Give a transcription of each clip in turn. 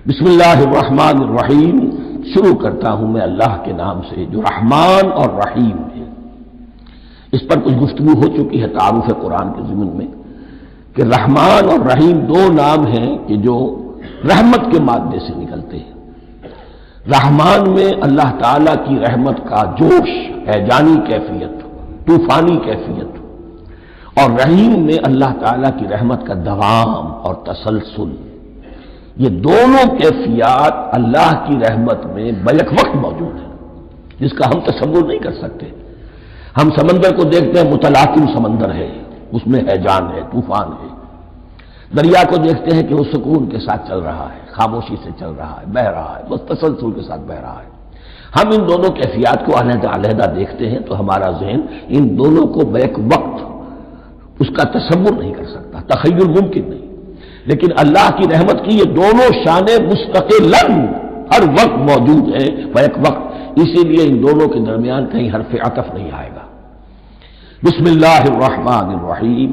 بسم اللہ الرحمن الرحیم، شروع کرتا ہوں میں اللہ کے نام سے جو رحمان اور رحیم ہے۔ اس پر کچھ گفتگو ہو چکی ہے تعارف قرآن کے ضمن میں کہ رحمان اور رحیم دو نام ہیں کہ جو رحمت کے مادے سے نکلتے ہیں۔ رحمان میں اللہ تعالیٰ کی رحمت کا جوش ہے، جانی کیفیت، طوفانی کیفیت، اور رحیم میں اللہ تعالیٰ کی رحمت کا دوام اور تسلسل۔ یہ دونوں کیفیات اللہ کی رحمت میں بیک وقت موجود ہیں، جس کا ہم تصور نہیں کر سکتے۔ ہم سمندر کو دیکھتے ہیں، متلاطم سمندر ہے، اس میں ہیجان ہے، طوفان ہے۔ دریا کو دیکھتے ہیں کہ وہ سکون کے ساتھ چل رہا ہے، خاموشی سے چل رہا ہے، بہہ رہا ہے، بس تسلسل کے ساتھ بہہ رہا ہے۔ ہم ان دونوں کیفیات کو علیحدہ علیحدہ دیکھتے ہیں تو ہمارا ذہن ان دونوں کو بیک وقت اس کا تصور نہیں کر سکتا، تخیل ممکن نہیں۔ لیکن اللہ کی رحمت کی یہ دونوں شانیں مستقلاً ہر وقت موجود ہیں، بیک وقت، اسی لیے ان دونوں کے درمیان کہیں حرف عطف نہیں آئے گا۔ بسم اللہ الرحمن الرحیم،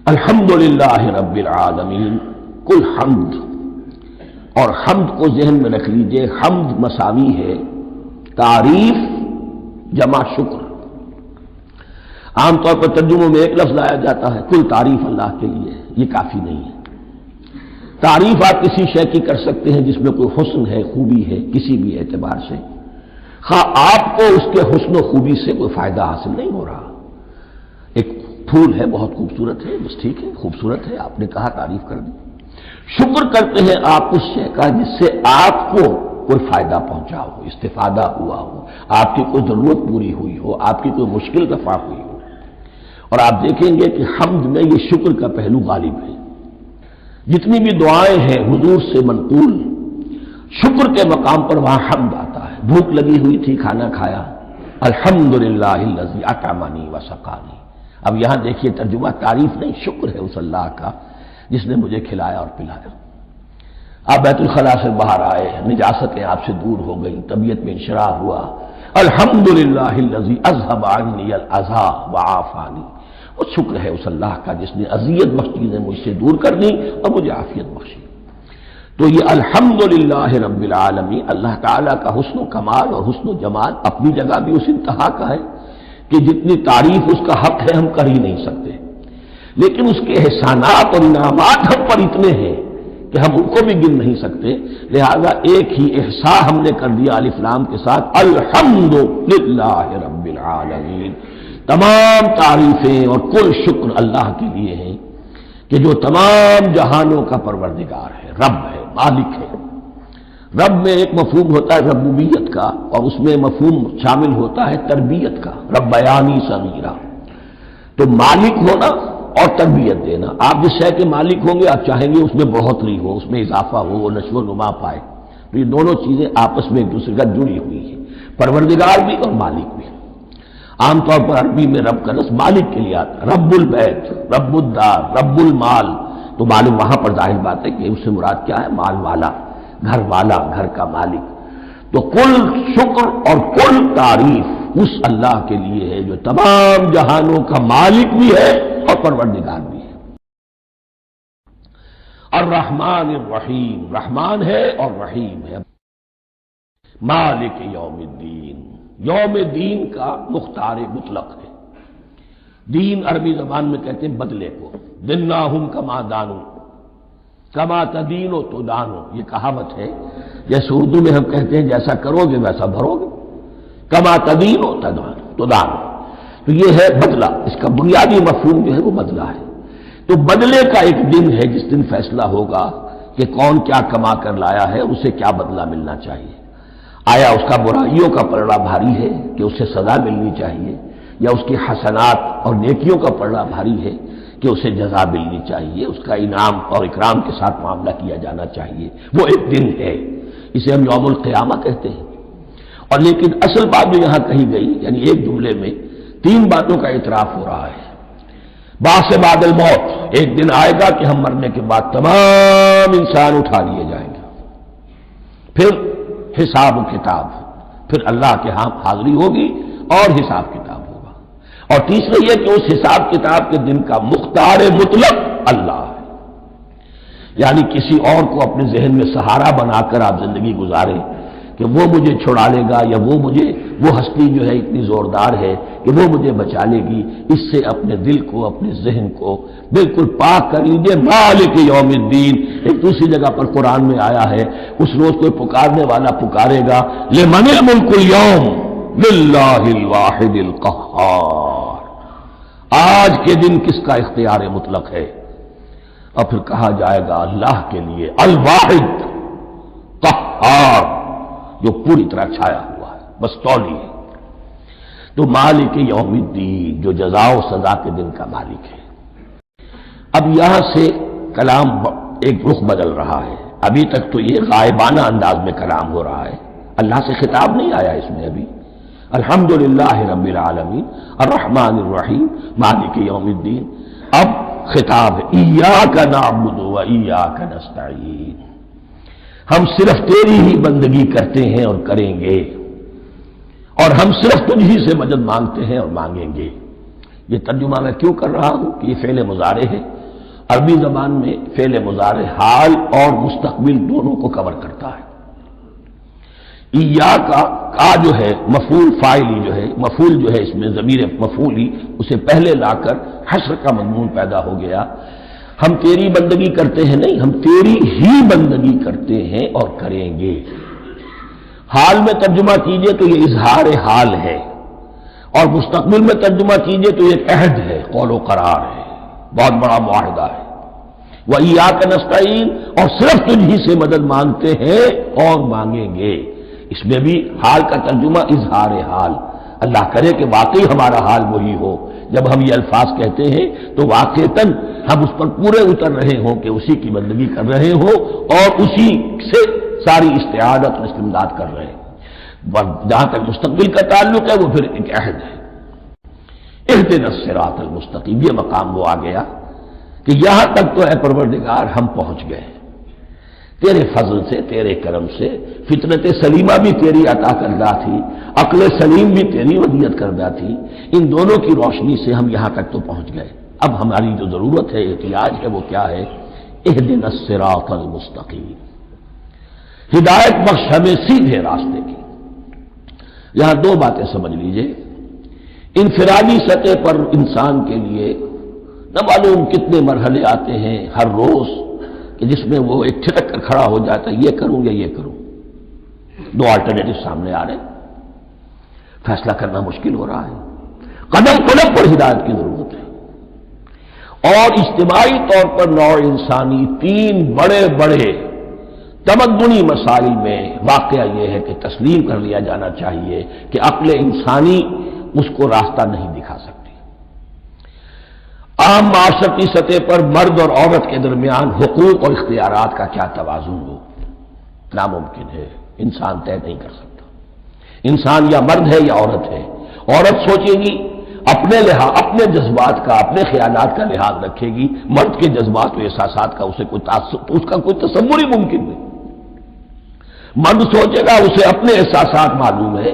الحمدللہ رب العالمین، کل حمد، اور حمد کو ذہن میں رکھ لیجئے، حمد مساوی ہے تعریف جمع شکر۔ عام طور پر ترجموں میں ایک لفظ لایا جاتا ہے، کل تعریف اللہ کے لیے، یہ کافی نہیں ہے۔ تعریف آپ کسی شے کی کر سکتے ہیں جس میں کوئی حسن ہے، خوبی ہے، کسی بھی اعتبار سے، خواہ آپ کو اس کے حسن و خوبی سے کوئی فائدہ حاصل نہیں ہو رہا۔ ایک پھول ہے، بہت خوبصورت ہے، بس ٹھیک ہے، خوبصورت ہے، آپ نے کہا، تعریف کر دی۔ شکر کرتے ہیں آپ اس شے کا جس سے آپ کو کوئی فائدہ پہنچا ہو، استفادہ ہوا ہو، آپ کی کوئی ضرورت پوری ہوئی ہو، آپ کی کوئی مشکل رفع ہوئی ہو۔ اور آپ دیکھیں گے کہ حمد میں یہ شکر کا پہلو غالب ہے۔ جتنی بھی دعائیں ہیں حضور سے منقول، شکر کے مقام پر وہاں حمد آتا ہے۔ بھوک لگی ہوئی تھی، کھانا کھایا، الحمدللہ الذی اطعمنی وسقانی۔ اب یہاں دیکھیے ترجمہ تعریف نہیں، شکر ہے اس اللہ کا جس نے مجھے کھلایا اور پلایا۔ آپ بیت الخلاء سے باہر آئے، نجاستیں آپ سے دور ہو گئی، طبیعت میں انشراح ہوا، الحمدللہ الذی اذھب عنی الاذی وعافانی۔ وہ شکر ہے اس اللہ کا جس نے اذیت بخش چیزیں مجھ سے دور کر دی اور مجھے عافیت بخشی۔ تو یہ الحمدللہ رب العالمین، اللہ تعالیٰ کا حسن و کمال اور حسن و جمال اپنی جگہ بھی اس انتہا کا ہے کہ جتنی تعریف اس کا حق ہے ہم کر ہی نہیں سکتے، لیکن اس کے احسانات اور انعامات ہم پر اتنے ہیں کہ ہم ان کو بھی گن نہیں سکتے۔ لہذا ایک ہی احصاء ہم نے کر دیا الف لام کے ساتھ، الحمدللہ رب العالمین۔ تمام تعریفیں اور کل شکر اللہ کے لیے ہیں کہ جو تمام جہانوں کا پروردگار ہے، رب ہے، مالک ہے۔ رب میں ایک مفہوم ہوتا ہے ربوبیت کا، اور اس میں مفہوم شامل ہوتا ہے تربیت کا، ربیانی صغیرہ۔ تو مالک ہونا اور تربیت دینا، آپ جس شے کے مالک ہوں گے آپ چاہیں گے اس میں بڑھوتری ہو، اس میں اضافہ ہو، وہ نشو و نما پائے۔ تو یہ دونوں چیزیں آپس میں ایک دوسرے کا جڑی ہوئی ہیں، پروردگار بھی اور مالک بھی۔ عام طور پر عربی میں رب کا لفظ مالک کے لیے آتا ہے، رب البیت، رب الدار، رب المال۔ تو معلوم وہاں پر ظاہر بات ہے کہ اس سے مراد کیا ہے، مال والا، گھر والا، گھر کا مالک۔ تو کل شکر اور کل تعریف اس اللہ کے لیے ہے جو تمام جہانوں کا مالک بھی ہے اور پروردگار بھی ہے۔ الرحمن الرحیم، رحمان ہے اور رحیم ہے۔ مالک یوم الدین، یوم دین کا مختار مطلق ہے۔ دین عربی زبان میں کہتے ہیں بدلے کو، دناہم کما دانو، کما تدینو تو دانو، یہ کہاوت ہے۔ جیسے اردو میں ہم کہتے ہیں جیسا کرو گے ویسا بھرو گے، کما تدینو تو دانو، تو یہ ہے بدلہ۔ اس کا بنیادی مفہوم جو ہے وہ بدلہ ہے۔ تو بدلے کا ایک دن ہے جس دن فیصلہ ہوگا کہ کون کیا کما کر لایا ہے، اسے کیا بدلہ ملنا چاہیے۔ آیا اس کا برائیوں کا پلڑا بھاری ہے کہ اسے سزا ملنی چاہیے، یا اس کی حسنات اور نیکیوں کا پلڑا بھاری ہے کہ اسے جزا ملنی چاہیے، اس کا انعام اور اکرام کے ساتھ معاملہ کیا جانا چاہیے۔ وہ ایک دن ہے، اسے ہم یوم القیامہ کہتے ہیں۔ اور لیکن اصل بات جو یہاں کہی گئی، یعنی ایک جملے میں تین باتوں کا اعتراف ہو رہا ہے۔ بعث بعد الموت، ایک دن آئے گا کہ ہم مرنے کے بعد تمام انسان اٹھا لیے جائیں گے۔ پھر حساب و کتاب، پھر اللہ کے ہاں حاضری ہوگی اور حساب کتاب ہوگا۔ اور تیسرا یہ کہ اس حساب کتاب کے دن کا مختار مطلق اللہ ہے۔ یعنی کسی اور کو اپنے ذہن میں سہارا بنا کر آپ زندگی گزاریں کہ وہ مجھے چھڑا لے گا، یا وہ ہستی جو ہے اتنی زوردار ہے کہ وہ مجھے بچا لے گی، اس سے اپنے دل کو، اپنے ذہن کو بالکل پاک کر لیجیے۔ مالک یوم الدین ایک دوسری جگہ پر قرآن میں آیا ہے، اس روز کوئی پکارنے والا پکارے گا لمن الملک اليوم للہ الواحد القہار، آج کے دن کس کا اختیار مطلق ہے؟ اور پھر کہا جائے گا اللہ کے لیے الواحد قہار، جو پوری طرح چھایا ہوا ہے، بس تولی ہے۔ تو مالک یوم الدین، جو جزا و سزا کے دن کا مالک ہے۔ اب یہاں سے کلام ایک رخ بدل رہا ہے۔ ابھی تک تو یہ غائبانہ انداز میں کلام ہو رہا ہے، اللہ سے خطاب نہیں آیا اس میں ابھی۔ الحمدللہ رب العالمین الرحمن الرحیم مالک یوم الدین، اب خطاب ہے ایاک نعبد و ایاک نستعین، ہم صرف تیری ہی بندگی کرتے ہیں اور کریں گے، اور ہم صرف تجھ ہی سے مدد مانگتے ہیں اور مانگیں گے۔ یہ ترجمہ میں کیوں کر رہا ہوں کہ یہ فعل مضارع ہے۔ عربی زبان میں فعل مضارع حال اور مستقبل دونوں کو کور کرتا ہے۔ ایاک کا جو ہے مفعول فاعلی جو ہے، مفعول جو ہے اس میں ضمیر مفعولی اسے پہلے لا کر حشر کا مضمون پیدا ہو گیا۔ ہم تیری بندگی کرتے ہیں نہیں، ہم تیری ہی بندگی کرتے ہیں اور کریں گے۔ حال میں ترجمہ کیجئے تو یہ اظہار حال ہے، اور مستقبل میں ترجمہ کیجئے تو یہ عہد ہے، قول و قرار ہے، بہت بڑا معاہدہ ہے۔ وَإِيَّاكَ نَسْتَعِينُ، اور صرف تجھ ہی سے مدد مانگتے ہیں اور مانگیں گے۔ اس میں بھی حال کا ترجمہ اظہار حال، اللہ کرے کہ واقعی ہمارا حال وہی ہو، جب ہم یہ الفاظ کہتے ہیں تو واقعتاً ہم اس پر پورے اتر رہے ہوں کہ اسی کی بندگی کر رہے ہوں اور اسی سے ساری استعانت اور استمداد کر رہے ہیں۔ جہاں تک مستقبل کا تعلق ہے وہ پھر ایک عہد ہے، اہدنا الصراط المستقیم، یہ مقام وہ آ گیا کہ یہاں تک تو اے پروردگار ہم پہنچ گئے تیرے فضل سے، تیرے کرم سے۔ فطرت سلیمہ بھی تیری عطا کردہ تھی، عقل سلیم بھی تیری ودیت کردہ تھی، ان دونوں کی روشنی سے ہم یہاں تک تو پہنچ گئے۔ اب ہماری جو ضرورت ہے، احتیاج ہے، وہ کیا ہے؟ اہدنا الصراط المستقیم، ہدایت بخش ہمیں سیدھے راستے کی۔ یہاں دو باتیں سمجھ لیجئے۔ انفرادی سطح پر انسان کے لیے نہ معلوم کتنے مرحلے آتے ہیں ہر روز کہ جس میں وہ ایک ٹھٹک کر کھڑا ہو جاتا ہے، یہ کروں یا یہ کروں، دو آلٹرنیٹو سامنے آ رہے ہیں، فیصلہ کرنا مشکل ہو رہا ہے۔ قدم قدم پر ہدایت کی ضرورت ہے، اور اجتماعی طور پر نوع انسانی تین بڑے بڑے تمدنی مسائل میں واقعہ یہ ہے کہ تسلیم کر لیا جانا چاہیے کہ عقل انسانی اس کو راستہ نہیں دکھا سکتی۔ عام معاشرتی سطح پر مرد اور عورت کے درمیان حقوق اور اختیارات کا کیا توازن ہو، ناممکن ہے، انسان طے نہیں کر سکتا۔ انسان یا مرد ہے یا عورت ہے۔ عورت سوچے گی اپنے اپنے جذبات کا، اپنے خیالات کا لحاظ رکھے گی، مرد کے جذبات و احساسات کا اسے کوئی اس کا کوئی تصور ہی ممکن نہیں۔ مرد سوچے گا اسے اپنے احساسات معلوم ہے،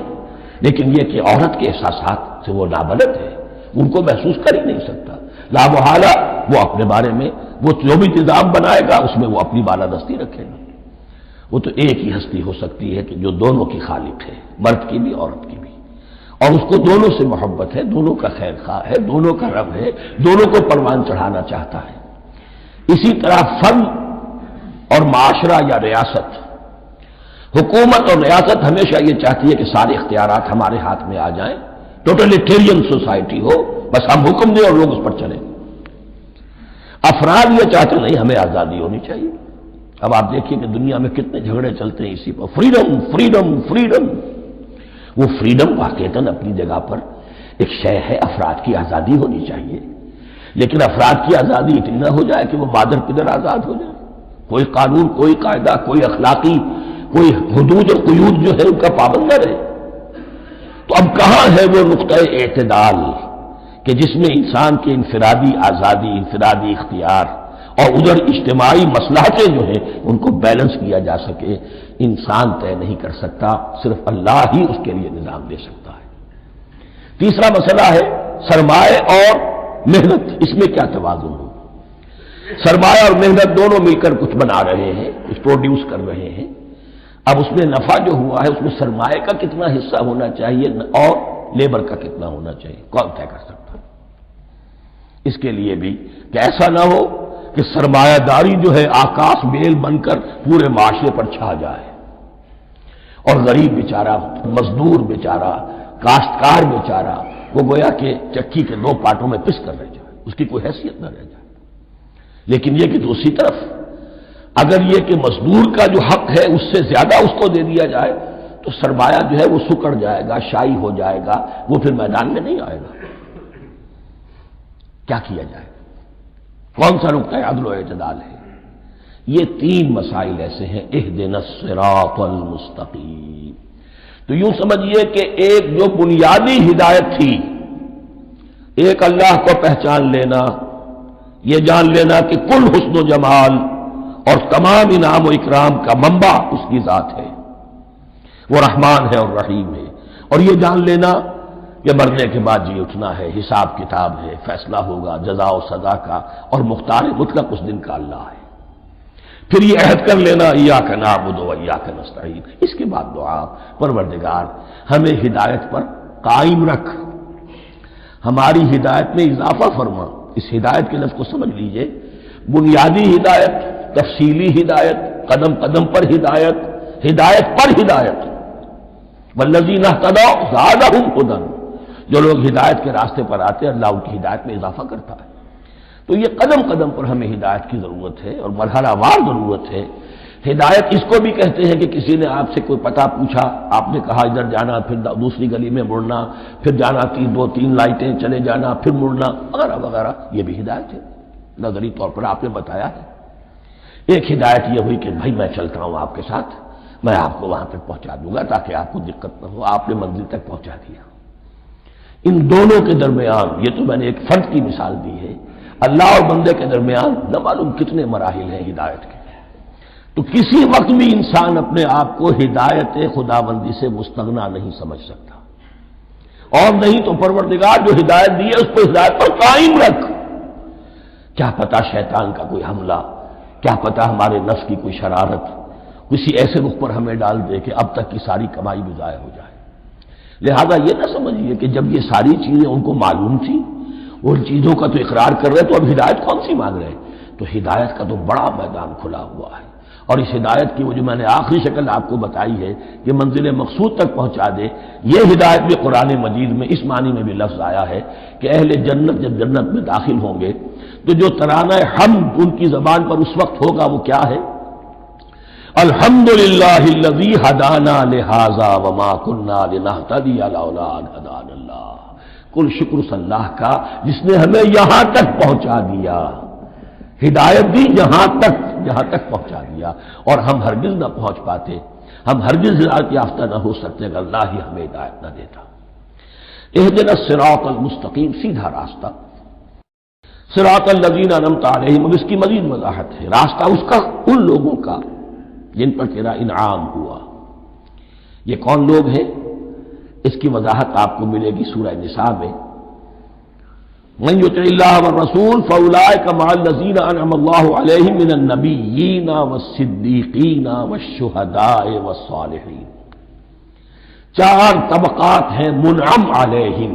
لیکن یہ کہ عورت کے احساسات سے وہ نابلد ہے، ان کو محسوس کر ہی نہیں سکتا۔ لا محالہ وہ اپنے بارے میں وہ جو بھی نظام بنائے گا اس میں وہ اپنی بالادستی رکھے گا۔ وہ تو ایک ہی ہستی ہو سکتی ہے کہ جو دونوں کی خالق ہے، مرد کی بھی عورت کی بھی، اور اس کو دونوں سے محبت ہے، دونوں کا خیر خواہ ہے، دونوں کا رب ہے، دونوں کو پروان چڑھانا چاہتا ہے۔ اسی طرح فرد اور معاشرہ یا ریاست، حکومت اور ریاست ہمیشہ یہ چاہتی ہے کہ سارے اختیارات ہمارے ہاتھ میں آ جائیں، ٹوٹلیٹیرین سوسائٹی ہو، بس ہم حکم دیں اور لوگ اس پر چلیں۔ افراد یہ چاہتے نہیں، ہمیں آزادی ہونی چاہیے۔ اب آپ دیکھیے کہ دنیا میں کتنے جھگڑے چلتے ہیں اسی پر، فریڈم فریڈم فریڈم۔ وہ فریڈم واقعتاً اپنی جگہ پر ایک شے ہے، افراد کی آزادی ہونی چاہیے، لیکن افراد کی آزادی اتنی نہ ہو جائے کہ وہ مادر پدر آزاد ہو جائے، کوئی قانون، کوئی قاعدہ، کوئی اخلاقی کوئی حدود اور قیود جو ہے ان کا پابند نہ رہے۔ تو اب کہاں ہے وہ نقطہ اعتدال کہ جس میں انسان کے انفرادی آزادی، انفرادی اختیار اور ادھر اجتماعی مصلحتیں جو ہیں ان کو بیلنس کیا جا سکے؟ انسان طے نہیں کر سکتا، صرف اللہ ہی اس کے لیے نظام دے سکتا ہے۔ تیسرا مسئلہ ہے سرمایہ اور محنت، اس میں کیا توازن ہو؟ سرمایہ اور محنت دونوں مل کر کچھ بنا رہے ہیں، کچھ پروڈیوس کر رہے ہیں۔ اب اس میں نفع جو ہوا ہے اس میں سرمایہ کا کتنا حصہ ہونا چاہیے اور لیبر کا کتنا ہونا چاہیے، کون طے کر سکتا؟ اس کے لیے بھی کہ ایسا نہ ہو کہ سرمایہ داری جو ہے آکاش بیل بن کر پورے معاشرے پر چھا جائے اور غریب بیچارہ، مزدور بیچارہ، کاشتکار بیچارہ وہ گویا کہ چکی کے دو پارٹوں میں پس کر رہ جائے، اس کی کوئی حیثیت نہ رہ جائے۔ لیکن یہ کہ دوسری طرف اگر یہ کہ مزدور کا جو حق ہے اس سے زیادہ اس کو دے دیا جائے تو سرمایہ جو ہے وہ سکڑ جائے گا، شائی ہو جائے گا، وہ پھر میدان میں نہیں آئے گا۔ کیا کیا جائے؟ کون سا نقطہ عدل و اعتدال ہے؟ یہ تین مسائل ایسے ہیں، اہدنا الصراط المستقیم۔ تو یوں سمجھیے کہ ایک جو بنیادی ہدایت تھی، ایک اللہ کو پہچان لینا، یہ جان لینا کہ کل حسن و جمال اور تمام انعام و اکرام کا منبع اس کی ذات ہے، وہ رحمان ہے اور رحیم ہے، اور یہ جان لینا کہ مرنے کے بعد جی اٹھنا ہے، حساب کتاب ہے، فیصلہ ہوگا جزا و سزا کا، اور مختار مطلق اس دن کا اللہ ہے۔ پھر یہ عہد کر لینا ایاک نعبد و ایاک نستعین۔ اس کے بعد دعا، پروردگار ہمیں ہدایت پر قائم رکھ، ہماری ہدایت میں اضافہ فرما۔ اس ہدایت کے لفظ کو سمجھ لیجئے، بنیادی ہدایت، تفصیلی ہدایت، قدم قدم پر ہدایت، ہدایت پر ہدایت۔ والذین اہتدوا زادہم ہدی، جو لوگ ہدایت کے راستے پر آتے ہیں اللہ ان کی ہدایت میں اضافہ کرتا ہے۔ تو یہ قدم قدم پر ہمیں ہدایت کی ضرورت ہے اور مرحلہ وار ضرورت ہے۔ ہدایت اس کو بھی کہتے ہیں کہ کسی نے آپ سے کوئی پتہ پوچھا، آپ نے کہا ادھر جانا، پھر دوسری گلی میں مڑنا، پھر جانا دو تین لائٹیں چلے جانا، پھر مڑنا، وغیرہ وغیرہ، یہ بھی ہدایت ہے، نظری طور پر آپ نے بتایا ہے۔ ایک ہدایت یہ ہوئی کہ بھائی میں چلتا ہوں آپ کے ساتھ، میں آپ کو وہاں تک پہنچا دوں گا تاکہ آپ کو دقت نہ ہو، آپ نے منزل تک پہنچا دیا۔ ان دونوں کے درمیان، یہ تو میں نے ایک فرد کی مثال دی ہے، اللہ اور بندے کے درمیان نہ معلوم کتنے مراحل ہیں ہدایت کے۔ تو کسی وقت بھی انسان اپنے آپ کو ہدایت خداوندی سے مستغنا نہیں سمجھ سکتا، اور نہیں تو پروردگار جو ہدایت دی ہے اس کو ہدایت پر قائم رکھ۔ کیا پتہ شیطان کا کوئی حملہ، کیا پتہ ہمارے نفس کی کوئی شرارت کسی ایسے رخ پر ہمیں ڈال دے کہ اب تک کی ساری کمائی بھی ضائع ہو جائے۔ لہذا یہ نہ سمجھیے کہ جب یہ ساری چیزیں ان کو معلوم تھی، ان چیزوں کا تو اقرار کر رہے تو اب ہدایت کون سی مانگ رہے؟ تو ہدایت کا تو بڑا میدان کھلا ہوا ہے، اور اس ہدایت کی وہ جو میں نے آخری شکل آپ کو بتائی ہے کہ منزل مقصود تک پہنچا دے، یہ ہدایت بھی قرآن مجید میں اس معنی میں بھی لفظ آیا ہے کہ اہل جنت جب جنت میں داخل ہوں گے تو جو ترانہ حمد ان کی زبان پر اس وقت ہوگا وہ کیا ہے؟ الحمدللہ الذی ہدانا لہذا وما کنا لنہتدی لولا ان ہدانا اللہ۔ کل شکر اس اللہ کا جس نے ہمیں یہاں تک پہنچا دیا، ہدایت دی یہاں تک پہنچا دیا، اور ہم ہرگز نہ پہنچ پاتے، ہم ہرگز ہدایت یافتہ نہ ہو سکتے اگر اللہ ہی ہمیں ہدایت نہ دیتا۔ اہدنا الصراط المستقیم، سیدھا راستہ، صراط الذین انعمت علیہم۔ اب اس کی مزید وضاحت ہے، راستہ اس کا ان لوگوں کا جن پر تیرا انعام ہوا۔ یہ کون لوگ ہیں؟ اس کی وضاحت آپ کو ملے گی سورہ نساء میں، من یطع اللہ والرسول فاولئک مع الذین انعم اللہ علیہم من النبیین والصدیقین والشہداء والصالحین۔ چار طبقات ہیں منعم علیہم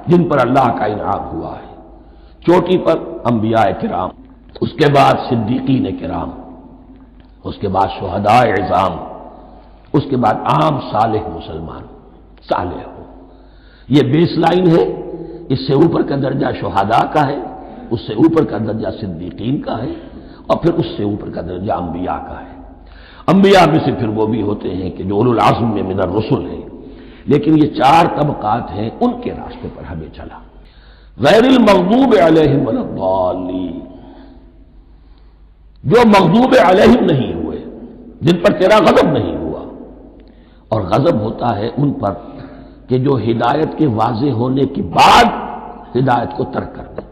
جن پر اللہ کا انعام ہوا ہے۔ چوٹی پر انبیاء کرام، اس کے بعد صدیقین کرام، اس کے بعد شہداء عظام، اس کے بعد عام صالح مسلمان، صالح ہو۔ یہ بیس لائن ہے، اس سے اوپر کا درجہ شہداء کا ہے، اس سے اوپر کا درجہ صدیقین کا ہے، اور پھر اس سے اوپر کا درجہ انبیاء کا ہے۔ انبیاء میں سے پھر وہ بھی ہوتے ہیں کہ جو اولو العزم میں من الرسل ہیں، لیکن یہ چار طبقات ہیں، ان کے راستے پر ہمیں چلا۔ غیر المغضوب علیہم ولا الضالین، جو مغضوب علیہم نہیں ہوئے، جن پر تیرا غضب نہیں ہوا، اور غضب ہوتا ہے ان پر کہ جو ہدایت کے واضح ہونے کے بعد ہدایت کو ترک کر دیں،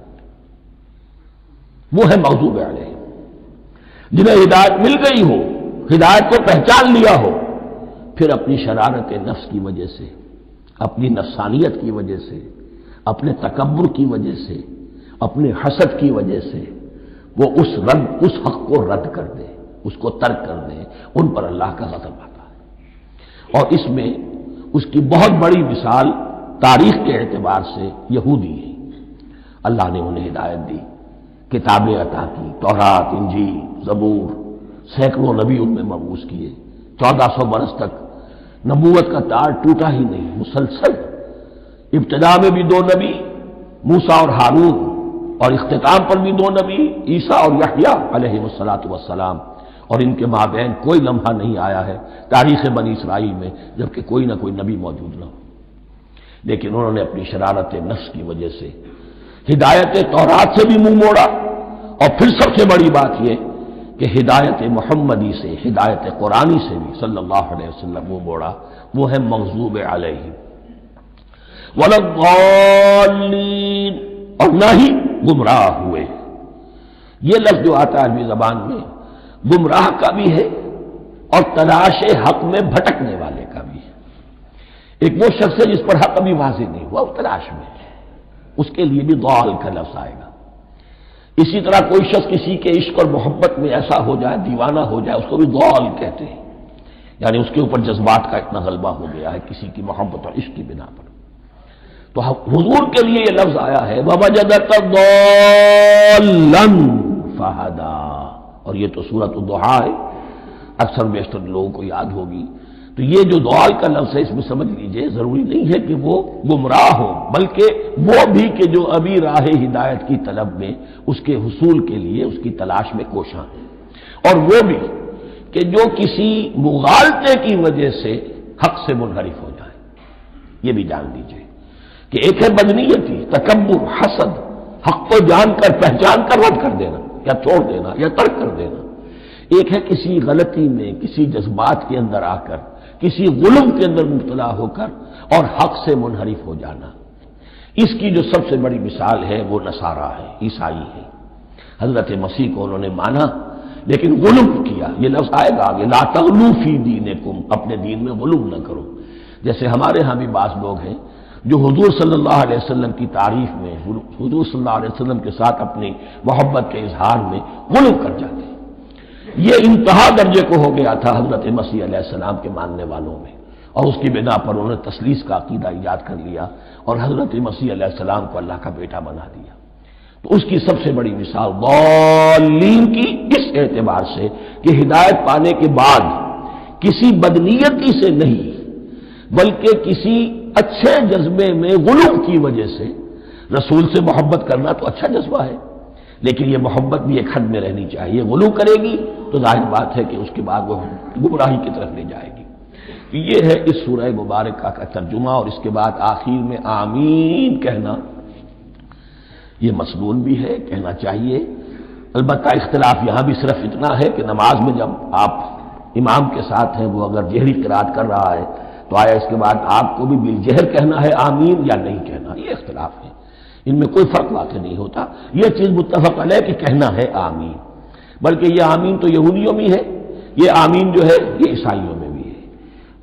وہ ہے مغضوب علیہم۔ جنہیں ہدایت مل گئی ہو، ہدایت کو پہچان لیا ہو، پھر اپنی شرارت نفس کی وجہ سے، اپنی نفسانیت کی وجہ سے، اپنے تکبر کی وجہ سے، اپنے حسد کی وجہ سے وہ اس حق کو رد کر دیں، اس کو ترک کر دیں، ان پر اللہ کا غضب آتا ہے۔ اور اس میں اس کی بہت بڑی مثال تاریخ کے اعتبار سے یہودی ہے۔ اللہ نے انہیں ہدایت دی، کتابیں عطا کی، تورات، انجیل، زبور، سینکڑوں نبی ان میں مبعوث کیے، 1400 برس تک نبوت کا تار ٹوٹا ہی نہیں، مسلسل۔ ابتدا میں بھی 2 نبی، موسیٰ اور ہارون، اور اختتام پر بھی 2 نبی، عیسیٰ اور یحییٰ علیہ الصلاۃ والسلام، اور ان کے مابین کوئی لمحہ نہیں آیا ہے تاریخ بنی اسرائیل میں جبکہ کوئی نہ کوئی نبی موجود نہ ہو۔ لیکن انہوں نے اپنی شرارت نفس کی وجہ سے ہدایت تورات سے بھی منہ موڑا، اور پھر سب سے بڑی بات یہ کہ ہدایت محمدی سے، ہدایت قرآنی سے بھی صلی اللہ علیہ وسلم منہ موڑا۔ وہ ہے مغضوب علیہم ولا الضالین، اور نہ ہی گمراہ ہوئے۔ یہ لفظ جو آتا ہے عربی زبان میں گمراہ کا بھی ہے اور تلاش حق میں بھٹکنے والے کا بھی ہے۔ ایک وہ شخص ہے جس پر حق ابھی واضح نہیں ہوا، وہ تلاش میں ہے، اس کے لیے بھی ضال کا لفظ آئے گا۔ اسی طرح کوئی شخص کسی کے عشق اور محبت میں ایسا ہو جائے، دیوانہ ہو جائے، اس کو بھی ضال کہتے ہیں، یعنی اس کے اوپر جذبات کا اتنا غلبہ ہو گیا ہے کسی کی محبت اور عشق کی بنا پر۔ تو حضور کے لیے یہ لفظ آیا ہے وَوَجَدَكَ ضَالًّا فَهَدَىٰ، اور یہ تو سورۃ الضحیٰ ہے، اکثر بیشتر لوگوں کو یاد ہوگی۔ تو یہ جو ضال کا لفظ ہے، اس میں سمجھ لیجئے ضروری نہیں ہے کہ وہ گمراہ ہو، بلکہ وہ بھی کہ جو ابھی راہ ہدایت کی طلب میں، اس کے حصول کے لیے اس کی تلاش میں کوشاں ہیں، اور وہ بھی کہ جو کسی مغالطے کی وجہ سے حق سے منحرف ہو جائے۔ یہ بھی جان لیجئے کہ ایک ہے بدنیتی، تکبر، حسد، حق کو جان کر پہچان کر رد کر دینا یا چھوڑ دینا یا ترک کر دینا۔ ایک ہے کسی غلطی میں، کسی جذبات کے اندر آ کر، کسی غلو کے اندر مبتلا ہو کر اور حق سے منحرف ہو جانا۔ اس کی جو سب سے بڑی مثال ہے وہ نصارہ ہے، عیسائی ہے۔ حضرت مسیح کو انہوں نے مانا لیکن غلو کیا، یہ لفظ آئے گا آگے، لا تغلو فی دینکم، اپنے دین میں غلو نہ کرو۔ جیسے ہمارے ہاں بھی بعض لوگ ہیں جو حضور صلی اللہ علیہ وسلم کی تعریف میں، حضور صلی اللہ علیہ وسلم کے ساتھ اپنی محبت کے اظہار میں غلو کر جاتے ہیں۔ یہ انتہا درجے کو ہو گیا تھا حضرت مسیح علیہ السلام کے ماننے والوں میں، اور اس کی بنا پر انہوں نے تثلیث کا عقیدہ ایجاد کر لیا اور حضرت مسیح علیہ السلام کو اللہ کا بیٹا بنا دیا۔ تو اس کی سب سے بڑی مثال ضالین کی اس اعتبار سے کہ ہدایت پانے کے بعد کسی بدنیتی سے نہیں بلکہ کسی اچھے جذبے میں غلو کی وجہ سے، رسول سے محبت کرنا تو اچھا جذبہ ہے لیکن یہ محبت بھی ایک حد میں رہنی چاہیے، غلو کرے گی تو ظاہر بات ہے کہ اس کے بعد وہ گمراہی کی طرف لے جائے گی۔ تو یہ ہے اس سورہ مبارکہ کا ترجمہ، اور اس کے بعد آخر میں آمین کہنا یہ مسنون بھی ہے، کہنا چاہیے۔ البتہ اختلاف یہاں بھی صرف اتنا ہے کہ نماز میں جب آپ امام کے ساتھ ہیں، وہ اگر جہری قرات کر رہا ہے تو آیا اس کے بعد آپ کو بھی بالجہر کہنا ہے آمین یا نہیں کہنا، یہ اختلاف ہے، ان میں کوئی فرق واقع نہیں ہوتا۔ یہ چیز متفق علیہ کہ کہنا ہے آمین، بلکہ یہ آمین تو یہودیوں میں ہے، یہ آمین جو ہے یہ عیسائیوں میں بھی ہے،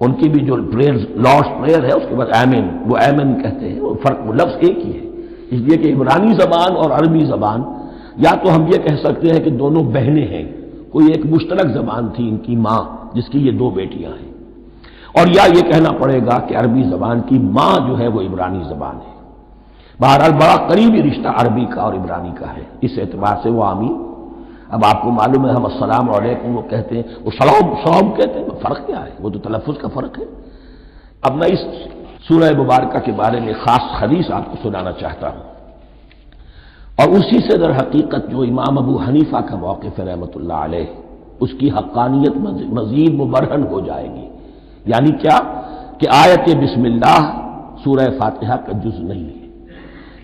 ان کی بھی جو پریئر لارڈس پریئر ہے اس کے بعد آمین، وہ آمین کہتے ہیں، وہ فرق وہ لفظ ایک ہی ہے۔ اس لیے کہ عبرانی زبان اور عربی زبان، یا تو ہم یہ کہہ سکتے ہیں کہ دونوں بہنیں ہیں، کوئی ایک مشترک زبان تھی ان کی ماں جس کی یہ 2 بیٹیاں ہیں، اور یا یہ کہنا پڑے گا کہ عربی زبان کی ماں جو ہے وہ عبرانی زبان ہے۔ بہرحال بڑا قریبی رشتہ عربی کا اور عبرانی کا ہے، اس اعتبار سے وہ آمین۔ اب آپ کو معلوم ہے ہم السلام علیکم وہ کہتے ہیں، وہ سلام کہتے ہیں، فرق کیا ہے؟ وہ تو تلفظ کا فرق ہے۔ اب میں اس سورہ مبارکہ کے بارے میں خاص حدیث آپ کو سنانا چاہتا ہوں، اور اسی سے در حقیقت جو امام ابو حنیفہ کا موقف ہے رحمۃ اللہ علیہ، اس کی حقانیت مزید مبرہن ہو جائے گی۔ یعنی کیا کہ آیت بسم اللہ سورہ فاتحہ کا جز نہیں ہے،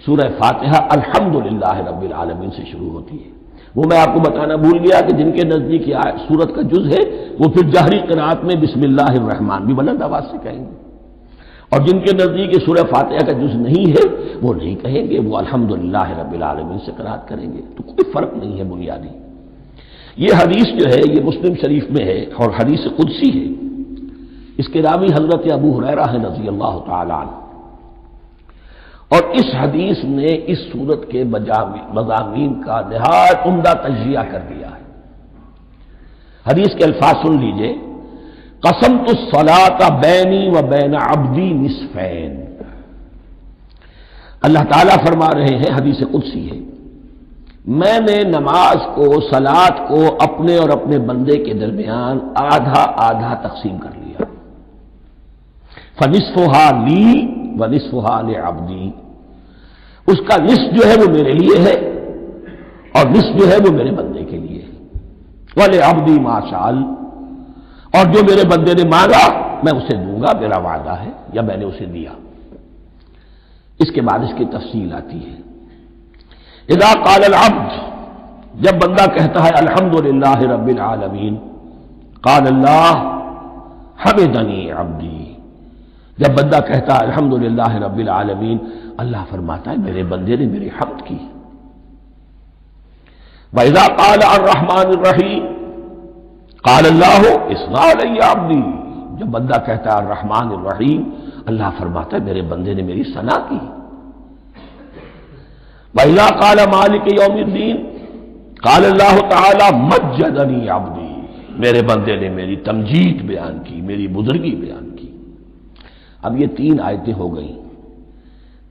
سورہ فاتحہ الحمدللہ رب العالمین سے شروع ہوتی ہے۔ وہ میں آپ کو بتانا بھول گیا کہ جن کے نزدیک سورت کا جز ہے وہ پھر جہری قرات میں بسم اللہ الرحمن بھی بلند آواز سے کہیں گے، اور جن کے نزدیک سورہ فاتحہ کا جز نہیں ہے وہ نہیں کہیں گے، وہ الحمدللہ رب العالمین سے قرات کریں گے۔ تو کوئی فرق نہیں ہے بنیادی۔ یہ حدیث جو ہے یہ مسلم شریف میں ہے اور حدیث قدسی ہے، اس کے راوی حضرت ابو ہریرہ ہیں رضی اللہ تعالی عنہ، اور اس حدیث نے اس صورت کے مضامین کا نہایت عمدہ تجزیہ کر دیا ہے۔ حدیث کے الفاظ سن لیجئے، قسمت الصلاۃ بینی و بین عبدی نصفین۔ اللہ تعالیٰ فرما رہے ہیں، حدیث قدسی ہے، میں نے نماز کو، صلاۃ کو اپنے اور اپنے بندے کے درمیان آدھا آدھا تقسیم کر لیا۔ فنصفھا لی ونصفھا لعبدی، اس کا نصف جو ہے وہ میرے لیے ہے اور نصف جو ہے وہ میرے بندے کے لیے ہے۔ ولعبدی ما سأل، اور جو میرے بندے نے مانگا میں اسے دوں گا، میرا وعدہ ہے یا میں نے اسے دیا۔ اس کے بعد اس کی تفصیل آتی ہے، اذا قال العبد، جب بندہ کہتا ہے الحمدللہ رب العالمین، قال اللہ حمدنی عبدی، جب بندہ کہتا ہے الحمدللہ رب العالمین، اللہ فرماتا ہے میرے بندے نے میری حمد کی۔ وَإِذَا قَالَ الرَّحْمَٰنِ الرَّحِيمِ قَالَ اللَّهُ اثْنَىٰ عَلَيَّ عَبْدِي، جب بندہ کہتا ہے الرحمن الرحیم، اللہ فرماتا ہے میرے بندے نے میری ثنا کی۔ وَإِذَا قَالَ مَالِكِ يَوْمِ الدِّينِ قَالَ اللَّهُ تَعَالَىٰ مَجَّدَنِي عَبْدِي، میرے بندے نے میری تمجید بیان کی، میری بزرگی بیان کی۔ اب یہ تین آیتیں ہو گئیں،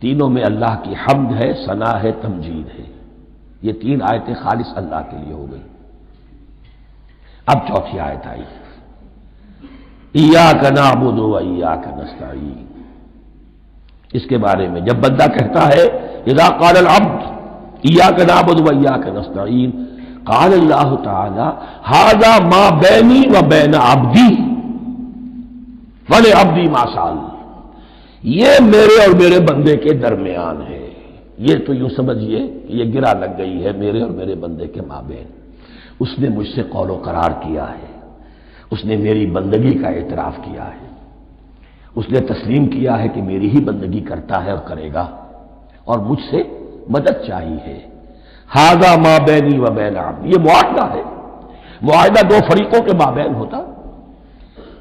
تینوں میں اللہ کی حمد ہے، ثنا ہے، تمجید ہے۔ یہ تین آیتیں خالص اللہ کے لیے ہو گئی۔ اب چوتھی آیت آئی، ایاک نعبد و ایاک نستعین۔ اس کے بارے میں جب بندہ کہتا ہے اذا قال العبد ایاک نعبد و ایاک نستعین، قال اللہ تعالی ھذا ما بینی و بین عبدی ولعبدی ما سأل، یہ میرے اور میرے بندے کے درمیان ہے۔ یہ تو یوں سمجھیے کہ یہ گرا لگ گئی ہے میرے اور میرے بندے کے مابین۔ اس نے مجھ سے قول و قرار کیا ہے، اس نے میری بندگی کا اعتراف کیا ہے، اس نے تسلیم کیا ہے کہ میری ہی بندگی کرتا ہے اور کرے گا، اور مجھ سے مدد چاہیے ہے۔ ھذا ما بینی و بین عبدی، یہ معاہدہ ہے، معاہدہ دو فریقوں کے مابین ہوتا،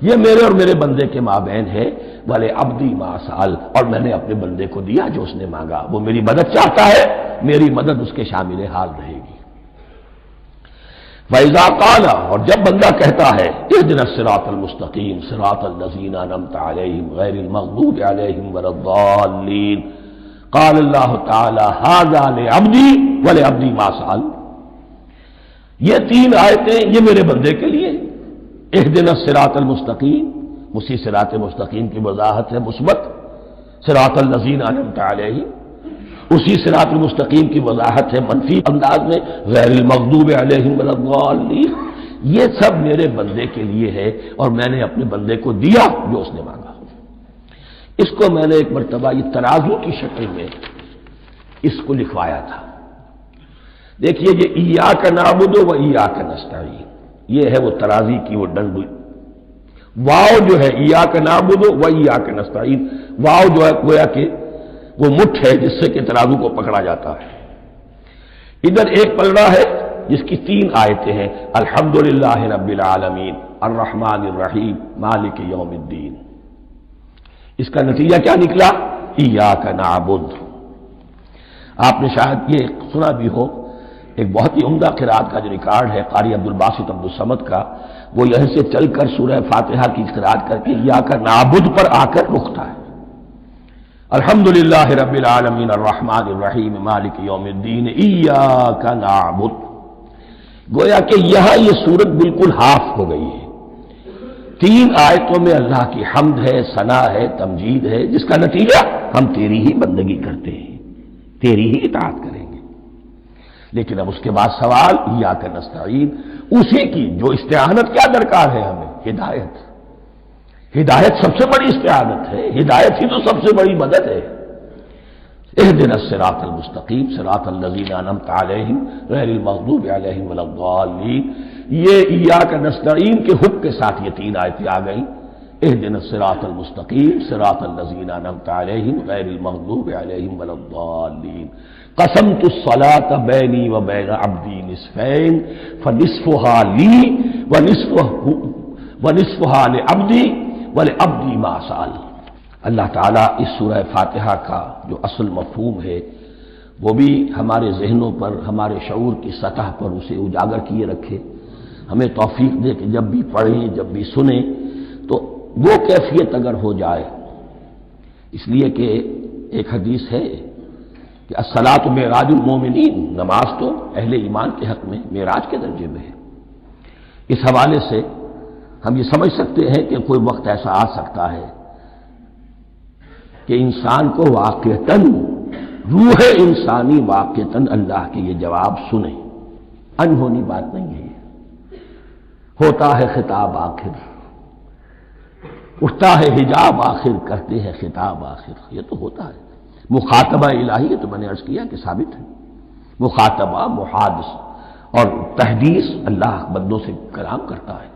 یہ میرے اور میرے بندے کے مابین ہے۔ وَلِ عَبْدِي مَا سَأَلَ، اور میں نے اپنے بندے کو دیا جو اس نے مانگا، وہ میری مدد چاہتا ہے، میری مدد اس کے شامل حال رہے گی۔ وَإِذَا قَالَ، اور جب بندہ کہتا ہے اهْدِنَا الصِّرَاطَ الْمُسْتَقِيمَ صِرَاطَ الَّذِينَ أَنْعَمْتَ عَلَيْهِمْ غَيْرِ الْمَغْضُوبِ عَلَيْهِمْ وَلَا الضَّالِّينَ، قَالَ اللَّهُ تَعَالَى هَذَا لِعَبْدِي وَلِعَبْدِي مَا سَأَلَ، یہ تین آیتیں یہ میرے بندے کے لیے، اهْدِنَا الصِّرَاطَ الْمُسْتَقِيمَ، اسی صراط مستقیم کی وضاحت ہے مثبت، صراط الذین انعمت علیہم، اسی صراط المستقیم کی وضاحت ہے منفی انداز میں، غیر المغضوب علیہم ولا الضالین۔ یہ سب میرے بندے کے لیے ہے اور میں نے اپنے بندے کو دیا جو اس نے مانگا۔ اس کو میں نے ایک مرتبہ یہ ترازو کی شکل میں اس کو لکھوایا تھا۔ دیکھیے یہ ایاک نعبد و ایاک نستعین، یہ ہے وہ ترازی کی وہ ڈنڈ، واو جو ہے ایاک نعبد و ایاک نستعین، واو جو ہے گویا کہ وہ مٹھ ہے جس سے کہ ترازو کو پکڑا جاتا ہے۔ ادھر ایک پلڑا ہے جس کی تین آیتیں ہیں، الحمدللہ رب العالمین الرحمن الرحیم مالک یوم الدین۔ اس کا نتیجہ کیا نکلا؟ ایاک نعبد۔ آپ نے شاید یہ سنا بھی ہو، ایک بہت ہی عمدہ قرات کا جو ریکارڈ ہے قاری عبدالباسط عبدالصمد کا، وہ یہیں سے چل کر سورہ فاتحہ کی قرات کر کے ایاک نعبد پر آ کر رکتا ہے، الحمدللہ رب العالمین الرحمن الرحیم مالک یوم الدین ایاک نعبد۔ گویا کہ یہاں یہ صورت بالکل ہاف ہو گئی ہے، تین آیتوں میں اللہ کی حمد ہے، ثنا ہے، تمجید ہے، جس کا نتیجہ ہم تیری ہی بندگی کرتے ہیں، تیری ہی اطاعت کریں گے۔ لیکن اب اس کے بعد سوال ایاک نستعین، اسی کی جو استعانت کیا درکار ہے ہمیں؟ ہدایت۔ ہدایت سب سے بڑی استعانت ہے، ہدایت ہی تو سب سے بڑی مدد ہے۔ اهدنا الصراط المستقیم صراط الذین انعمت علیہم غیر المغضوب علیہم ولا الضالین، یہ ایاک نستعین کے حکم کے ساتھ یہ تین آیتیں آ گئیں، اهدنا الصراط المستقیم صراط الذین انعمت علیہم غیر المغضوب علیہم ولا الضالین، قسمت الصلاۃ بینی و بین عبدی نصفین فنصفھا لی ونصفھا لعبدی ولعبدی ما سأل۔ اللہ تعالیٰ اس سورہ فاتحہ کا جو اصل مفہوم ہے وہ بھی ہمارے ذہنوں پر، ہمارے شعور کی سطح پر اسے اجاگر کیے رکھے، ہمیں توفیق دے کہ جب بھی پڑھیں، جب بھی سنیں تو وہ کیفیت اگر ہو جائے، اس لیے کہ ایک حدیث ہے کہ الصلاۃ معراج المومنین، نماز تو اہل ایمان کے حق میں معراج کے درجے میں ہے۔ اس حوالے سے ہم یہ سمجھ سکتے ہیں کہ کوئی وقت ایسا آ سکتا ہے کہ انسان کو واقعتاً، روح انسانی واقعتاً اللہ کے یہ جواب سنے، انہونی بات نہیں ہے۔ ہوتا ہے خطاب آخر، اٹھتا ہے حجاب آخر، کرتے ہیں خطاب آخر، یہ تو ہوتا ہے۔ مخاطبہ الہی ہے، تو میں نے عرض کیا کہ ثابت ہے، مخاطبہ، محادث اور تحدیث، اللہ بندوں سے کلام کرتا ہے۔